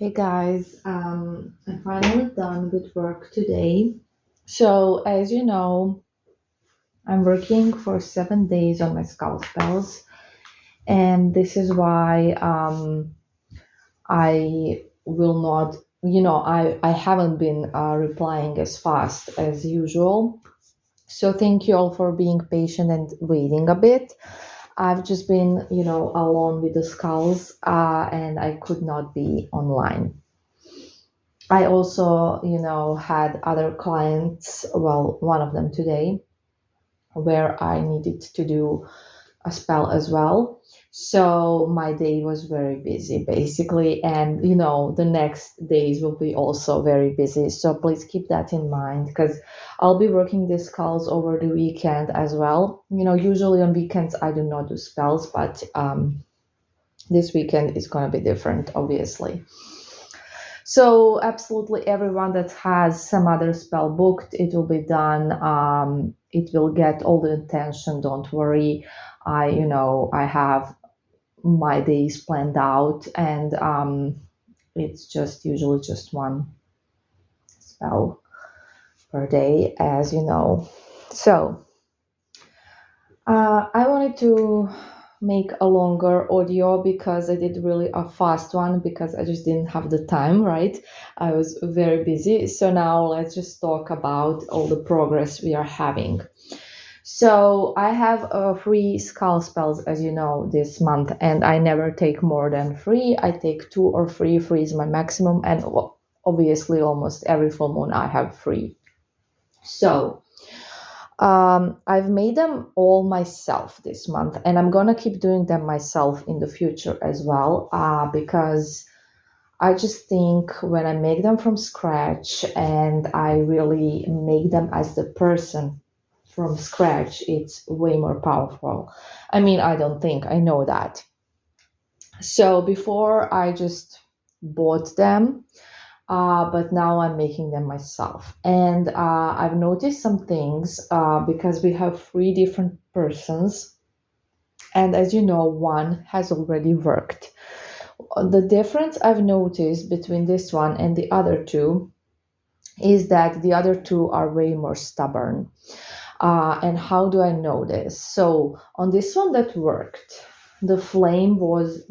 Hey guys, I'm finally done with work today. So, as you know, I'm working for 7 days on my skull spells, and this is why I will not, I haven't been replying as fast as usual. So, thank you all for being patient and waiting a bit. I've just been, alone with the skulls, and I could not be online. I also, had other clients, well, one of them today, where I needed to do a spell as well. So my day was very busy basically. And, the next days will be also very busy. So please keep that in mind because I'll be working these calls over the weekend as well. Usually on weekends I do not do spells, but this weekend is going to be different, obviously. So absolutely everyone that has some other spell booked, it will be done. It will get all the attention. Don't worry. I have my days planned out, and it's just usually just one spell per day, as you know. So I wanted to make a longer audio because I did really a fast one because I just didn't have the time, right? I was very busy. So now let's just talk about all the progress we are having. So I have free skull spells, as you know, this month, and I never take more than three. I take two or three. Three is my maximum, and obviously almost every full moon I have three. So I've made them all myself this month, and I'm gonna keep doing them myself in the future as well, because I just think when I make them from scratch and I really make them as the person from scratch, it's way more powerful. I mean, I don't think, I know that. So before I just bought them, but now I'm making them myself. And I've noticed some things because we have three different persons. And as you know, one has already worked. The difference I've noticed between this one and the other two is that the other two are way more stubborn. And how do I know this? So on this one that worked, the flame is,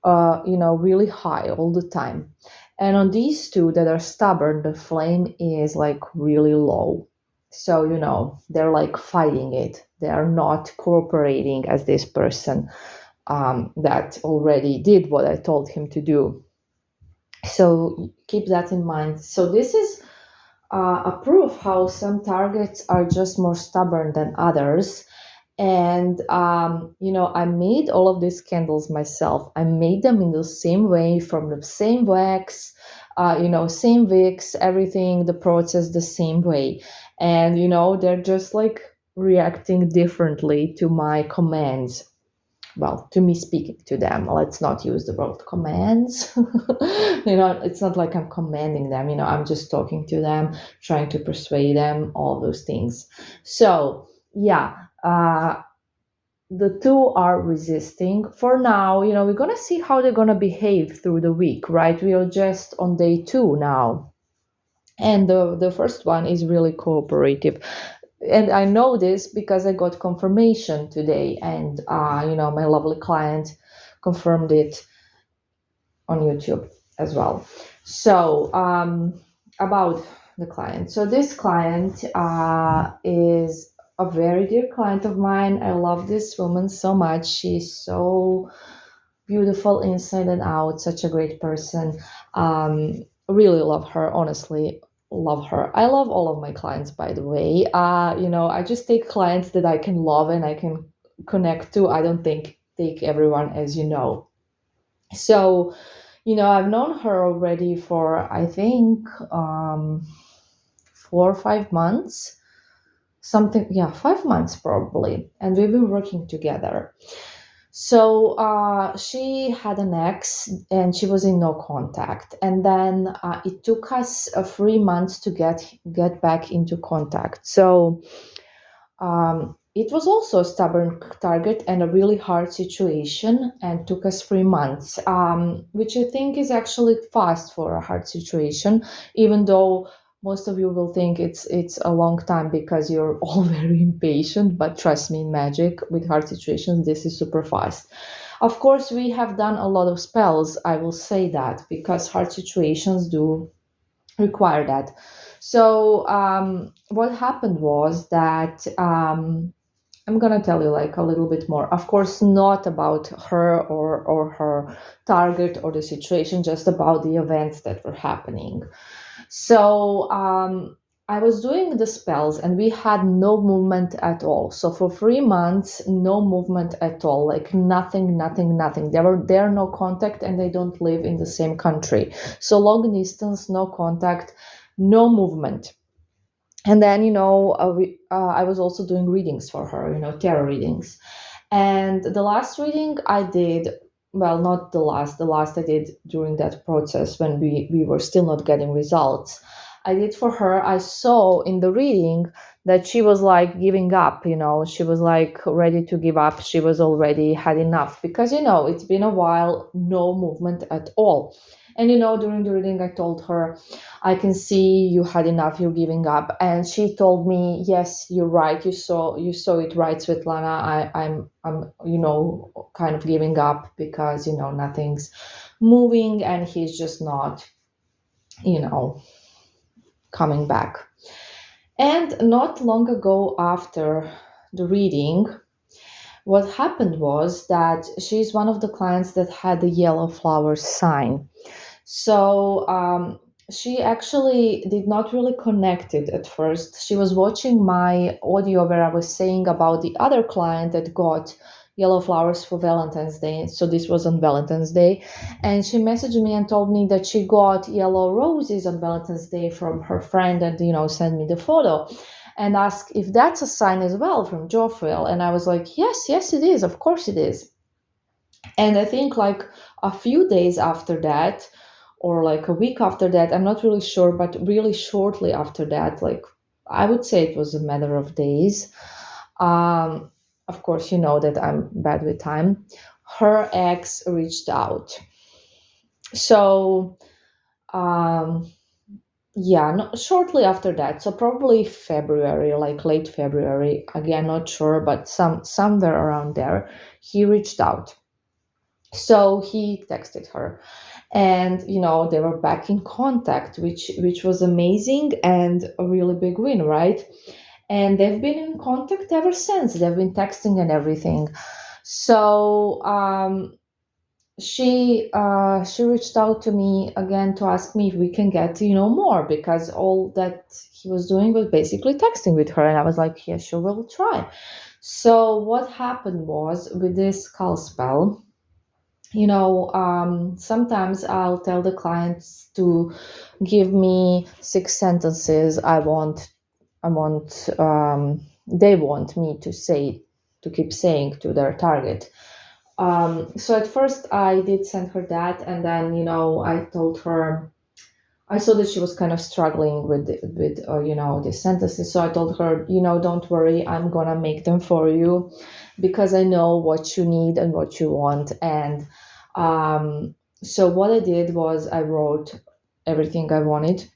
really high all the time. And on these two that are stubborn, the flame is like really low. So, they're like fighting it. They are not cooperating as this person that already did what I told him to do. So keep that in mind. So this is a proof how some targets are just more stubborn than others. And I made all of these candles myself. I made them in the same way from the same wax, same wicks, everything, the process the same way. And they're just like reacting differently to my commands, well, to me speaking to them. Let's not use the word commands. It's not like I'm commanding them. I'm just talking to them, trying to persuade them, all those things. So yeah, the two are resisting for now. We're gonna see how they're gonna behave through the week, right? We are just on day two now, and the first one is really cooperative. And I know this because I got confirmation today, and my lovely client confirmed it on YouTube as well. So about the client. So this client is a very dear client of mine. I love this woman so much. She's so beautiful inside and out, such a great person. Really love her, honestly. Love her. I love all of my clients, by the way. I just take clients that I can love and I can connect to. I don't take everyone, as you know. So, I've known her already for I think 4 or 5 months, something. Yeah, 5 months probably, and we've been working together. So she had an ex and she was in no contact. And then it took us 3 months to get back into contact. So it was also a stubborn target and a really hard situation, and took us 3 months, which I think is actually fast for a hard situation, even though most of you will think it's a long time because you're all very impatient. But trust me, in magic, with hard situations, this is super fast. Of course, we have done a lot of spells, I will say that, because hard situations do require that. So what happened was that I'm gonna tell you like a little bit more. Of course, not about her or her target or the situation, just about the events that were happening. So I was doing the spells and we had no movement at all. So for 3 months, no movement at all, like nothing, nothing, nothing. There no contact, and they don't live in the same country. So long distance, no contact, no movement. And then I was also doing readings for her, tarot readings. And the last reading I did, well, not the last I did during that process when we were still not getting results. I did for her. I saw in the reading that she was like giving up, she was like ready to give up. She was already had enough because, it's been a while, no movement at all. And, during the reading, I told her, I can see you had enough, you're giving up. And she told me, yes, you're right. You saw it right, Svetlana. I'm kind of giving up because, nothing's moving and he's just not, you know, coming back. And not long ago after the reading, what happened was that she's one of the clients that had the yellow flower sign. So she actually did not really connect it at first. She was watching my audio where I was saying about the other client that got yellow flowers for Valentine's Day. So this was on Valentine's Day. And she messaged me and told me that she got yellow roses on Valentine's Day from her friend and, sent me the photo and asked if that's a sign as well from Jofril. And I was like, yes, yes, it is. Of course it is. And I think like a few days after that, or like a week after that, I'm not really sure, but really shortly after that, like I would say it was a matter of days. Um, of course, you know that I'm bad with time. Her ex reached out. So, um, yeah, no, shortly after that, so probably February, like late February, again, not sure, but somewhere around there, he reached out. So he texted her, and they were back in contact, which was amazing and a really big win, right? And they've been in contact ever since. They've been texting and everything. So she reached out to me again to ask me if we can get more, because all that he was doing was basically texting with her, and I was like, yeah, sure, we'll try. So what happened was, with this skull spell, sometimes I'll tell the clients to give me 6 sentences. They want me to keep saying to their target. So at first I did send her that, and then, I told her, I saw that she was kind of struggling with the sentences. So I told her, don't worry, I'm gonna make them for you because I know what you need and what you want. And so what I did was I wrote everything I wanted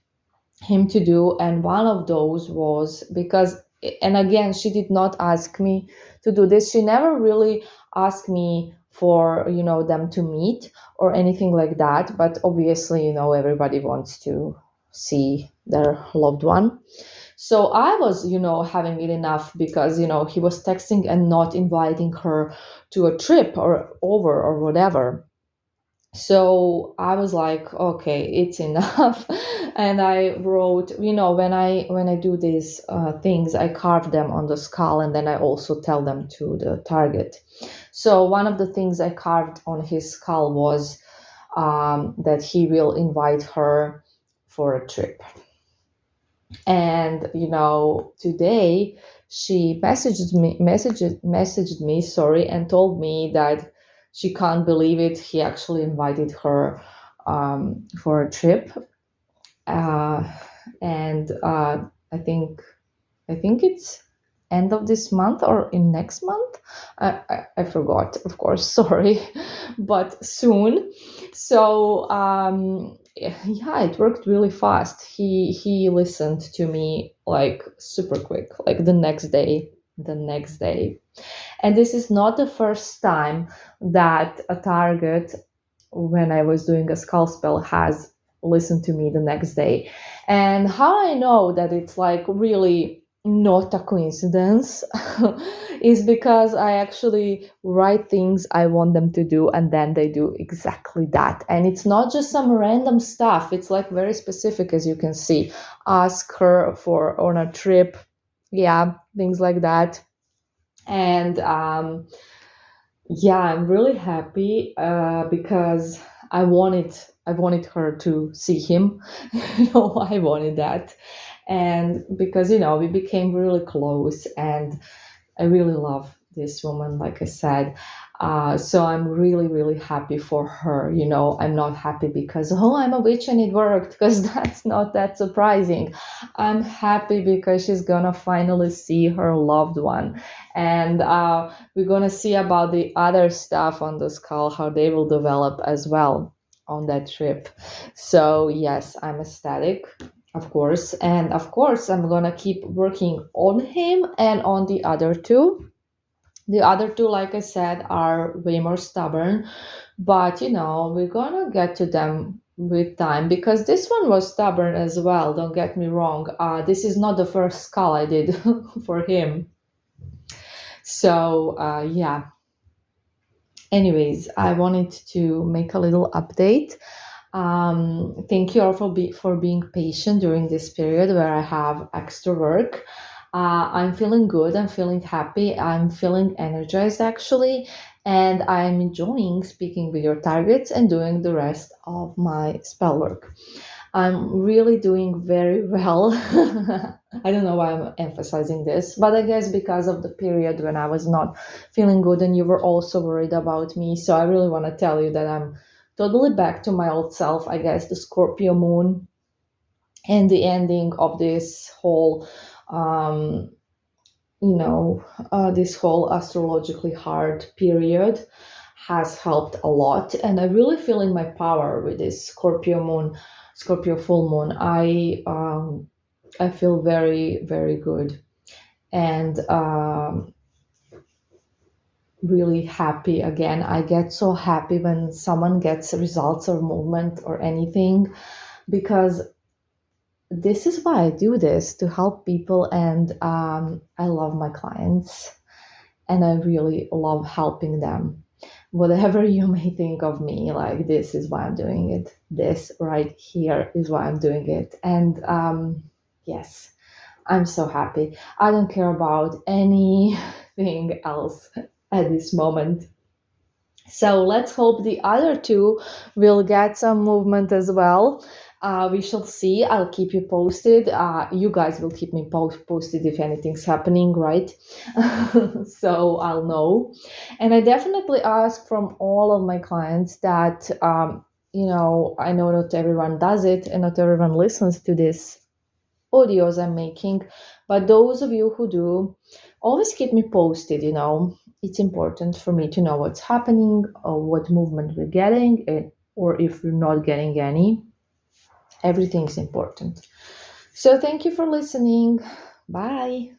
him to do, and one of those was because, and again, she did not ask me to do this. She never really asked me for them to meet or anything like that, but obviously, everybody wants to see their loved one. So I was, having it enough because, he was texting and not inviting her to a trip or over or whatever. So I was like, okay, it's enough. And I wrote, when I do these things, I carve them on the skull, and then I also tell them to the target. So one of the things I carved on his skull was that he will invite her for a trip. And today she messaged me, sorry, and told me that she can't believe it. He actually invited her for a trip, uh, and I think it's end of this month or in next month. I forgot, of course, sorry, but soon. So yeah, it worked really fast. He listened to me like super quick, like the next day. And this is not the first time that a target, when I was doing a skull spell, has listened to me the next day. And how I know that it's like really not a coincidence is because I actually write things I want them to do, and then they do exactly that. And it's not just some random stuff, it's like very specific, as you can see. Ask her for on a trip, yeah, things like that. And yeah, I'm really happy because I wanted her to see him. I wanted that, and because we became really close, and I really love this woman, like I said. So I'm really, really happy for her. I'm not happy because, oh, I'm a witch and it worked, because that's not that surprising. I'm happy because she's gonna finally see her loved one. And we're gonna see about the other stuff on the skull, how they will develop as well on that trip. So, yes, I'm ecstatic, of course. And of course, I'm gonna keep working on him and on the other two. The other two, like I said, are way more stubborn, but we're gonna get to them with time, because this one was stubborn as well. Don't get me wrong. This is not the first skull I did for him. So, yeah. Anyways, I wanted to make a little update. Thank you all for being patient during this period where I have extra work. I'm feeling good. I'm feeling happy. I'm feeling energized, actually. And I'm enjoying speaking with your targets and doing the rest of my spell work. I'm really doing very well. I don't know why I'm emphasizing this, but I guess because of the period when I was not feeling good and you were also worried about me. So I really want to tell you that I'm totally back to my old self. I guess the Scorpio moon and the ending of um, this whole astrologically hard period has helped a lot. And I'm really feeling my power with this Scorpio moon, Scorpio full moon. I feel very, very good, and really happy again. I get so happy when someone gets results or movement or anything, because this is why I do this, to help people. And I love my clients, and I really love helping them. Whatever you may think of me, like, this is why I'm doing it. This right here is why I'm doing it. And yes, I'm so happy. I don't care about anything else at this moment. So let's hope the other two will get some movement as well. We shall see. I'll keep you posted. You guys will keep me posted if anything's happening, right? So I'll know. And I definitely ask from all of my clients that, I know not everyone does it and not everyone listens to this audios I'm making, but those of you who do, always keep me posted. It's important for me to know what's happening, or what movement we're getting, or if we're not getting any. Everything's important. So thank you for listening. Bye.